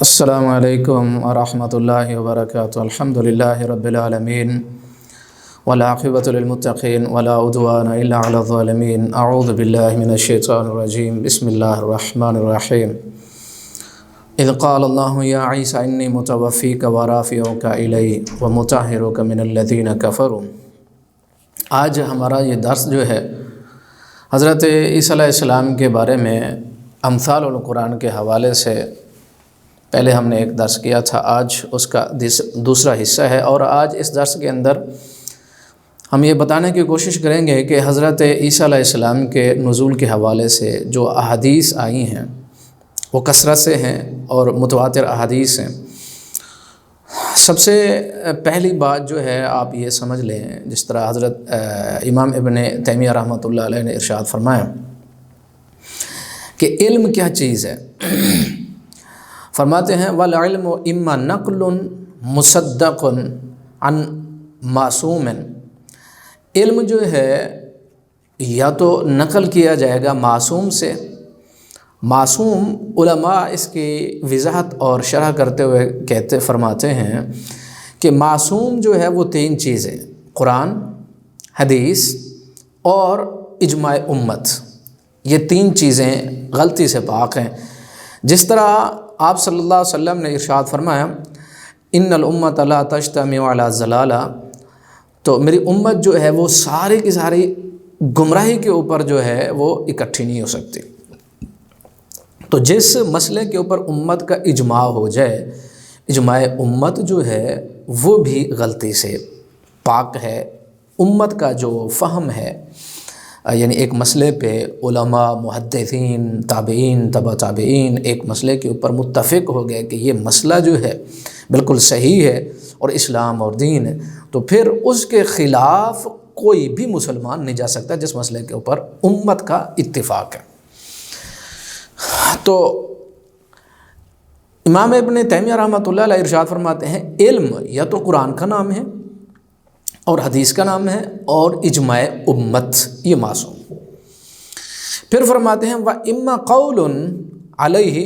السلام علیکم ورحمۃ اللہ وبرکاتہ۔ الحمد للہ رب العالمین والعاقبۃ للمتقین ولا عدوان الا علی الظالمین۔ اعوذ باللہ من الشیطان الرجیم، بسم اللہ الرحمن الرحیم۔ اذ قال اللہ یا عیسیٰ انی متوفیک ورافعک الی ومطہرک من الذین کفروا۔ آج ہمارا یہ درس جو ہے حضرت عیسیٰ علیہ السلام کے بارے میں امثال القرآن کے حوالے سے پہلے ہم نے ایک درس کیا تھا، آج اس کا دوسرا حصہ ہے، اور آج اس درس کے اندر ہم یہ بتانے کی کوشش کریں گے کہ حضرت عیسیٰ علیہ السلام کے نزول کے حوالے سے جو احادیث آئی ہیں وہ کثرت سے ہیں اور متواتر احادیث ہیں۔ سب سے پہلی بات جو ہے آپ یہ سمجھ لیں، جس طرح حضرت امام ابن تیمیہ رحمۃ اللہ علیہ نے ارشاد فرمایا کہ علم کیا چیز ہے۔ فرماتے ہیں وَالْعِلْمُ إِمَّا نَقْلٌ مُصَدَّقٌ عَنْ مَعْصُومٍ۔ علم جو ہے یا تو نقل کیا جائے گا معصوم سے۔ معصوم علماء اس کی وضاحت اور شرح کرتے ہوئے فرماتے ہیں کہ معصوم جو ہے وہ تین چیزیں، قرآن، حدیث اور اجماع امت، یہ تین چیزیں غلطی سے پاک ہیں۔ جس طرح آپ صلی اللہ علیہ وسلم نے ارشاد فرمایا ان الامت لا تجتمع علی ضلالہ، تو میری امت جو ہے وہ ساری کی ساری گمراہی کے اوپر جو ہے وہ اکٹھی نہیں ہو سکتی۔ تو جس مسئلے کے اوپر امت کا اجماع ہو جائے، اجماع امت جو ہے وہ بھی غلطی سے پاک ہے۔ امت کا جو فہم ہے، یعنی ایک مسئلے پہ علماء، محدثین، تابعین، تبع تابعین ایک مسئلے کے اوپر متفق ہو گئے کہ یہ مسئلہ جو ہے بالکل صحیح ہے اور اسلام اور دین ہے، تو پھر اس کے خلاف کوئی بھی مسلمان نہیں جا سکتا جس مسئلے کے اوپر امت کا اتفاق ہے۔ تو امام ابن تیمیہ رحمۃ اللہ علیہ ارشاد فرماتے ہیں علم یا تو قرآن کا نام ہے اور حدیث کا نام ہے اور اجماع امت، یہ معصوم۔ پھر فرماتے ہیں وَإِمَّا قَوْلٌ عَلَيْهِ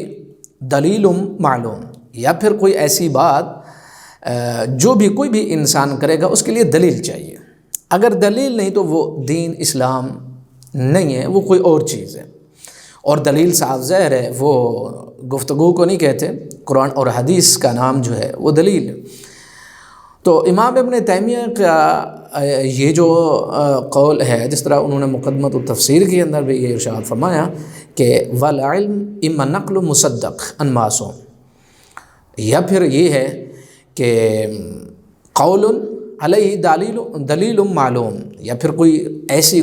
دَلِيلٌ معلوم، یا پھر کوئی ایسی بات جو بھی کوئی بھی انسان کرے گا اس کے لیے دلیل چاہیے۔ اگر دلیل نہیں تو وہ دین اسلام نہیں ہے، وہ کوئی اور چیز ہے، اور دلیل صاف ظاہر ہے، وہ گفتگو کو نہیں کہتے، قرآن اور حدیث کا نام جو ہے وہ دلیل ہے۔ تو امام ابن تیمیہ کا یہ جو قول ہے، جس طرح انہوں نے مقدمۃ التفسیر کے اندر بھی یہ ارشاد فرمایا کہ وَالْعِلْمُ إِمَّا نَقْلُ مُصَدَّقٌ عَنْ مَعْصُومٍ، یا پھر یہ ہے کہ قول علیہ دلیل معلوم، یا پھر کوئی ایسی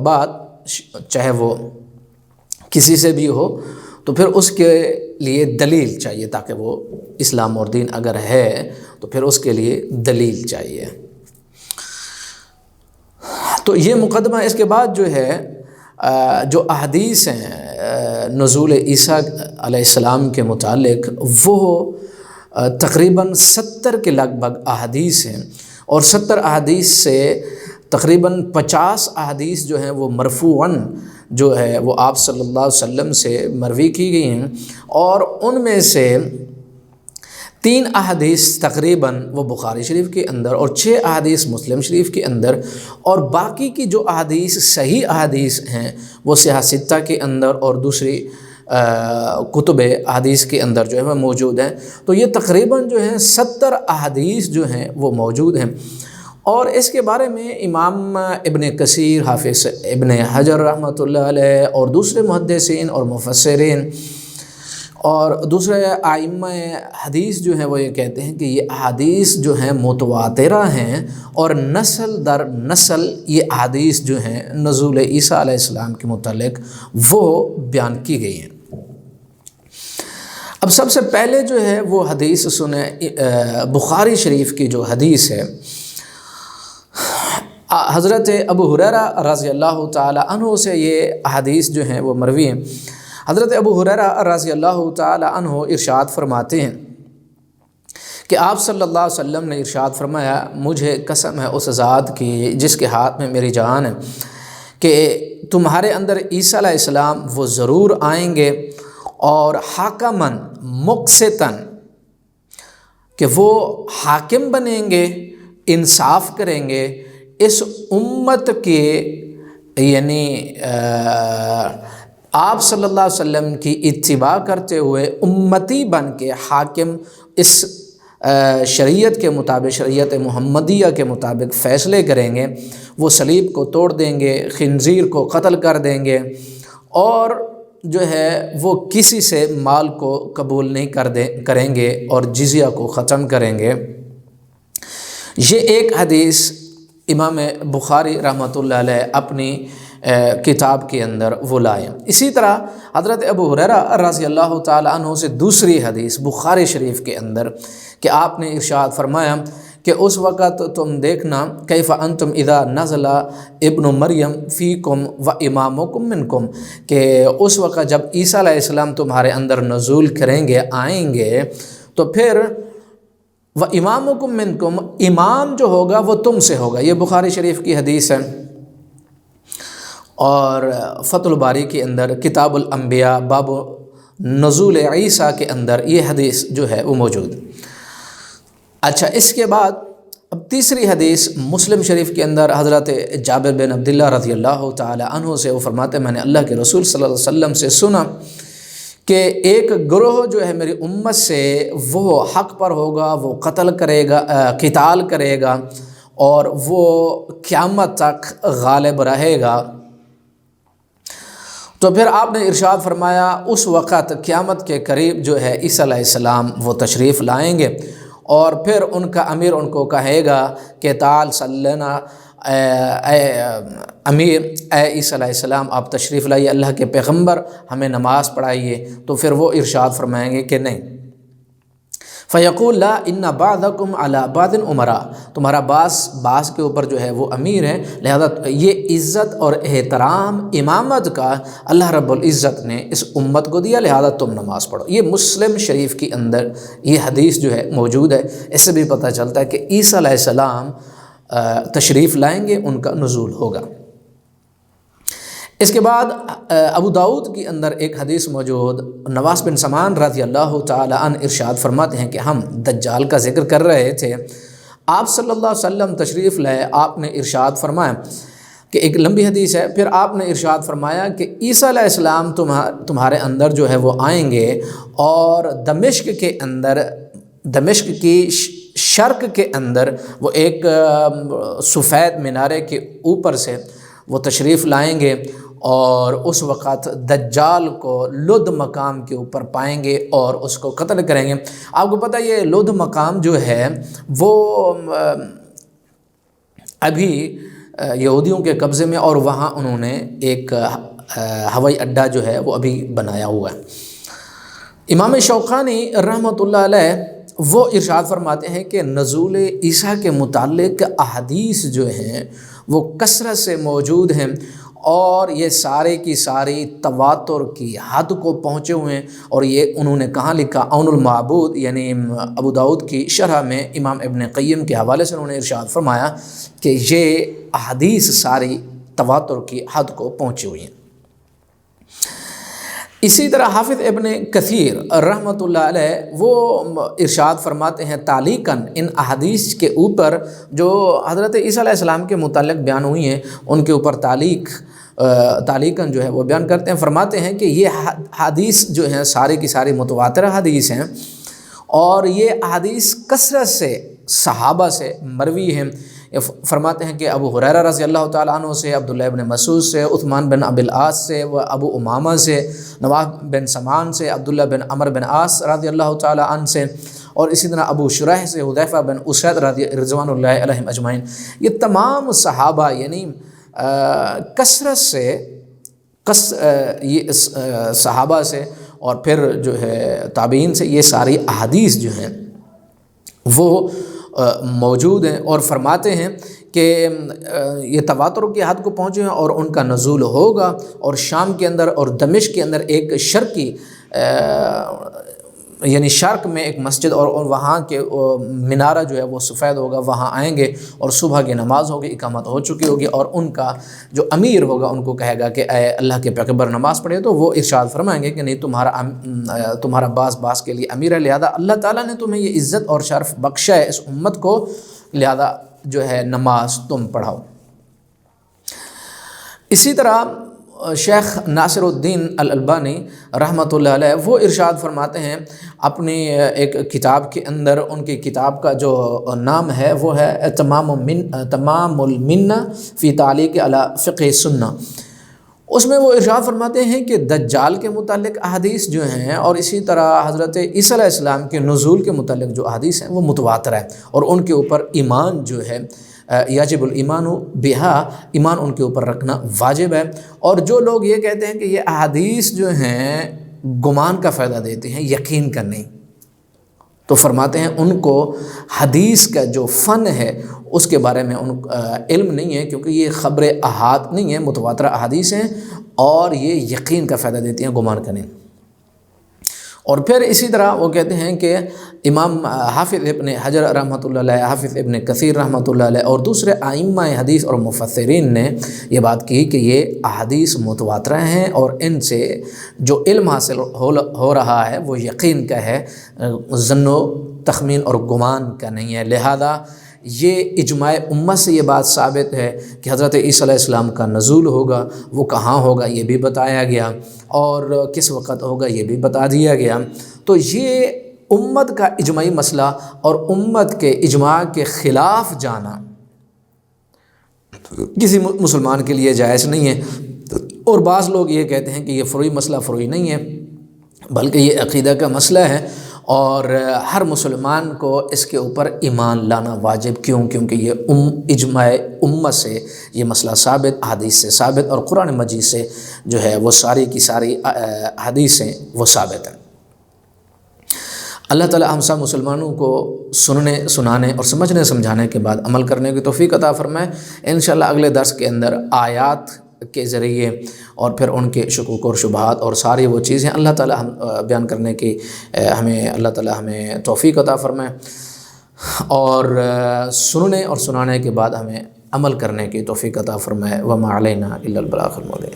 بات چاہے وہ کسی سے بھی ہو تو پھر اس کے لیے دلیل چاہیے، تاکہ وہ اسلام اور دین اگر ہے تو پھر اس کے لیے دلیل چاہیے۔ تو یہ مقدمہ، اس کے بعد جو ہے جو احادیث ہیں نزول عیسیٰ علیہ السلام کے متعلق، وہ تقریباً 70 کے لگ بھگ احادیث ہیں، اور 70 احادیث سے تقریباً 50 احادیث جو ہیں وہ مرفوعاً جو ہے وہ آپ صلی اللہ علیہ وسلم سے مروی کی گئی ہیں، اور ان میں سے 3 احادیث تقریباً وہ بخاری شریف کے اندر اور 6 احادیث مسلم شریف کے اندر، اور باقی کی جو احادیث صحیح احادیث ہیں وہ صحاح ستہ کے اندر اور دوسری کتب احادیث کے اندر جو ہے وہ موجود ہیں۔ تو یہ تقریباً جو ہیں 70 احادیث جو ہیں وہ موجود ہیں، اور اس کے بارے میں امام ابن کثیر، حافظ ابن حجر رحمۃ اللہ علیہ اور دوسرے محدثین اور مفسرین اور دوسرے ائمہ حدیث جو ہیں وہ یہ کہتے ہیں کہ یہ احادیث جو ہیں متواترہ ہیں، اور نسل در نسل یہ احادیث جو ہیں نزول عیسیٰ علیہ السلام کے متعلق وہ بیان کی گئی ہیں۔ اب سب سے پہلے جو ہے وہ حدیث سنیں، بخاری شریف کی جو حدیث ہے، حضرت ابو ہریرہ رضی اللہ تعالی عنہ سے یہ احادیث جو ہیں وہ مروی ہیں۔ حضرت ابو ہریرہ رضی اللہ تعالی عنہ ارشاد فرماتے ہیں کہ آپ صلی اللہ علیہ وسلم نے ارشاد فرمایا مجھے قسم ہے اس ذات کی جس کے ہاتھ میں میری جان ہے کہ تمہارے اندر عیسیٰ علیہ السلام وہ ضرور آئیں گے، اور حاکماً مقسطاً کہ وہ حاکم بنیں گے، انصاف کریں گے، اس امت کے یعنی آپ صلی اللہ علیہ وسلم کی اتباع کرتے ہوئے امتی بن کے حاکم اس شریعت کے مطابق، شریعت محمدیہ کے مطابق فیصلے کریں گے۔ وہ صلیب کو توڑ دیں گے، خنزیر کو قتل کر دیں گے، اور جو ہے وہ کسی سے مال کو قبول نہیں کریں گے، اور جزیہ کو ختم کریں گے۔ یہ ایک حدیث امام بخاری رحمۃ اللہ علیہ اپنی کتاب کے اندر وہ لائے۔ اسی طرح حضرت ابو ہریرہ رضی اللہ تعالی عنہ سے دوسری حدیث بخاری شریف کے اندر کہ آپ نے ارشاد فرمایا کہ اس وقت تم دیکھنا کیف انتم اذا نزل ابن مریم فیکم و امامکم منکم، کہ اس وقت جب عیسیٰ علیہ السلام تمہارے اندر نزول کریں گے، آئیں گے، تو پھر و امامکم منکم، امام جو ہوگا وہ تم سے ہوگا۔ یہ بخاری شریف کی حدیث ہے، اور فتح الباری کے اندر کتاب الانبیاء باب نزول عیسیٰ کے اندر یہ حدیث جو ہے وہ موجود۔ اچھا، اس کے بعد اب تیسری حدیث مسلم شریف کے اندر حضرت جابر بن عبداللہ رضی اللہ تعالی عنہ سے وہ فرماتے ہیں میں نے اللہ کے رسول صلی اللہ علیہ وسلم سے سنا کہ ایک گروہ جو ہے میری امت سے وہ حق پر ہوگا، وہ قتل کرے گا، قتال کرے گا، اور وہ قیامت تک غالب رہے گا۔ تو پھر آپ نے ارشاد فرمایا اس وقت قیامت کے قریب جو ہے عیسیٰ علیہ السلام وہ تشریف لائیں گے، اور پھر ان کا امیر ان کو کہے گا کہ تعال صلینا، اے امیر، اے عیسیٰ علیہ السلام آپ تشریف لائیے، اللہ کے پیغمبر ہمیں نماز پڑھائیے۔ تو پھر وہ ارشاد فرمائیں گے کہ نہیں، فیقول لا ان بعضکم علی بعض امراء، تمہارا بعض کے اوپر جو ہے وہ امیر ہے، لہذا یہ عزت اور احترام امامت کا اللہ رب العزت نے اس امت کو دیا، لہذا تم نماز پڑھو۔ یہ مسلم شریف کے اندر یہ حدیث جو ہے موجود ہے۔ اس سے بھی پتہ چلتا ہے کہ عیسیٰ علیہ السلام تشریف لائیں گے، ان کا نزول ہوگا۔ اس کے بعد ابو داؤد کے اندر ایک حدیث موجود، نواس بن سمان رضی اللہ تعالی عنہ ارشاد فرماتے ہیں کہ ہم دجال کا ذکر کر رہے تھے، آپ صلی اللہ علیہ وسلم تشریف لائے، آپ نے ارشاد فرمایا کہ ایک لمبی حدیث ہے، پھر آپ نے ارشاد فرمایا کہ عیسیٰ علیہ السلام تمہارے اندر جو ہے وہ آئیں گے، اور دمشق کے اندر، دمشق کی شرق کے اندر وہ ایک سفید مینارے کے اوپر سے وہ تشریف لائیں گے، اور اس وقت دجال کو لد مقام کے اوپر پائیں گے اور اس کو قتل کریں گے۔ آپ کو پتہ ہے یہ لد مقام جو ہے وہ ابھی یہودیوں کے قبضے میں، اور وہاں انہوں نے ایک ہوائی اڈہ جو ہے وہ ابھی بنایا ہوا ہے۔ امام شوقانی رحمۃ اللہ علیہ وہ ارشاد فرماتے ہیں کہ نزول عیسیٰ کے متعلق احادیث جو ہیں وہ کثرت سے موجود ہیں، اور یہ سارے کی ساری تواتر کی حد کو پہنچے ہوئے ہیں، اور یہ انہوں نے کہاں لکھا، عون المعبود یعنی ابو داؤد کی شرح میں امام ابن قیم کے حوالے سے انہوں نے ارشاد فرمایا کہ یہ احادیث ساری تواتر کی حد کو پہنچی ہوئی ہیں۔ اسی طرح حافظ ابن کثیر رحمۃ اللہ علیہ وہ ارشاد فرماتے ہیں تعلیقاً ان احادیث کے اوپر جو حضرت عیسیٰ علیہ السلام کے متعلق بیان ہوئی ہیں، ان کے اوپر تعلیقاً جو ہے وہ بیان کرتے ہیں، فرماتے ہیں کہ یہ حدیث جو ہیں ساری کی ساری متواتر حدیث ہیں، اور یہ احادیث کثرت سے صحابہ سے مروی ہیں۔ فرماتے ہیں کہ ابو ہریرہ رضی اللہ تعالیٰ عنہ سے، عبداللہ ابن مسعود سے، عثمان بن ابی العاص سے، و ابو امامہ سے، نواس بن سمان سے، عبداللہ بن عمر بن عاص رضی اللہ تعالیٰ عنہ سے، اور اسی طرح ابو شریح سے، حذیفہ بن اسید رضوان اللہ علیہم اجمعین۔ یہ تمام صحابہ یعنی کثرت سے یہ صحابہ سے اور پھر جو ہے تابعین سے یہ ساری احادیث جو ہیں وہ موجود ہیں، اور فرماتے ہیں کہ یہ تواتر کی حد کو پہنچے ہیں اور ان کا نزول ہوگا، اور شام کے اندر اور دمشق کے اندر ایک شرقی یعنی شرق میں ایک مسجد اور وہاں کے مینارہ جو ہے وہ سفید ہوگا، وہاں آئیں گے اور صبح کی نماز ہوگی، اقامت ہو چکی ہوگی، اور ان کا جو امیر ہوگا ان کو کہے گا کہ اے اللہ کے پیغمبر نماز پڑھے، تو وہ ارشاد فرمائیں گے کہ نہیں، تمہارا باس کے لیے امیر ہے، لہذا اللہ تعالیٰ نے تمہیں یہ عزت اور شرف بخشا ہے اس امت کو، لہذا جو ہے نماز تم پڑھاؤ۔ اسی طرح شیخ ناصر الدین الالبانی رحمۃ اللہ علیہ وہ ارشاد فرماتے ہیں اپنی ایک کتاب کے اندر، ان کی کتاب کا جو نام ہے وہ ہے تمام المنہ فی تعلیق علی فقہ سنہ۔ اس میں وہ ارشاد فرماتے ہیں کہ دجال کے متعلق احادیث جو ہیں، اور اسی طرح حضرت عیسیٰ علیہ السلام کے نزول کے متعلق جو احادیث ہیں وہ متواتر ہیں، اور ان کے اوپر ایمان جو ہے یجب الایمان بہا، ایمان ان کے اوپر رکھنا واجب ہے۔ اور جو لوگ یہ کہتے ہیں کہ یہ احادیث جو ہیں گمان کا فائدہ دیتے ہیں، یقین کا نہیں، تو فرماتے ہیں ان کو حدیث کا جو فن ہے اس کے بارے میں علم نہیں ہے، کیونکہ یہ خبر احاد نہیں ہے، متواتر احادیث ہیں، اور یہ یقین کا فائدہ دیتی ہیں، گمان کا نہیں۔ اور پھر اسی طرح وہ کہتے ہیں کہ امام حافظ ابن حجر رحمۃ اللہ علیہ، حافظ ابن کثیر رحمۃ اللہ علیہ، اور دوسرے ائمہ حدیث اور مفسرین نے یہ بات کی کہ یہ احادیث متواتر ہیں، اور ان سے جو علم حاصل ہو رہا ہے وہ یقین کا ہے، ظن و تخمین اور گمان کا نہیں ہے۔ لہذا یہ اجماع امت سے یہ بات ثابت ہے کہ حضرت عیسیٰ علیہ السلام کا نزول ہوگا، وہ کہاں ہوگا یہ بھی بتایا گیا، اور کس وقت ہوگا یہ بھی بتا دیا گیا۔ تو یہ امت کا اجماعی مسئلہ اور امت کے اجماع کے خلاف جانا کسی مسلمان کے لیے جائز نہیں ہے۔ اور بعض لوگ یہ کہتے ہیں کہ یہ فروعی مسئلہ فروعی نہیں ہے، بلکہ یہ عقیدہ کا مسئلہ ہے، اور ہر مسلمان کو اس کے اوپر ایمان لانا واجب۔ کیونکہ یہ اجماع امت سے یہ مسئلہ ثابت، حدیث سے ثابت، اور قرآن مجید سے جو ہے وہ ساری کی ساری حدیثیں وہ ثابت ہیں۔ اللہ تعالیٰ ہم سب مسلمانوں کو سننے، سنانے اور سمجھنے سمجھانے کے بعد عمل کرنے کی توفیق عطا فرمائے۔ انشاءاللہ اگلے درس کے اندر آیات کے ذریعے اور پھر ان کے شکوک اور شبہات اور ساری وہ چیزیں اللہ تعالیٰ بیان کرنے کی اللہ تعالیٰ ہمیں توفیق عطا فرمائے، اور سننے اور سنانے کے بعد ہمیں عمل کرنے کی توفیق عطا فرمائے۔ وما علینا الا البلاغ المبین۔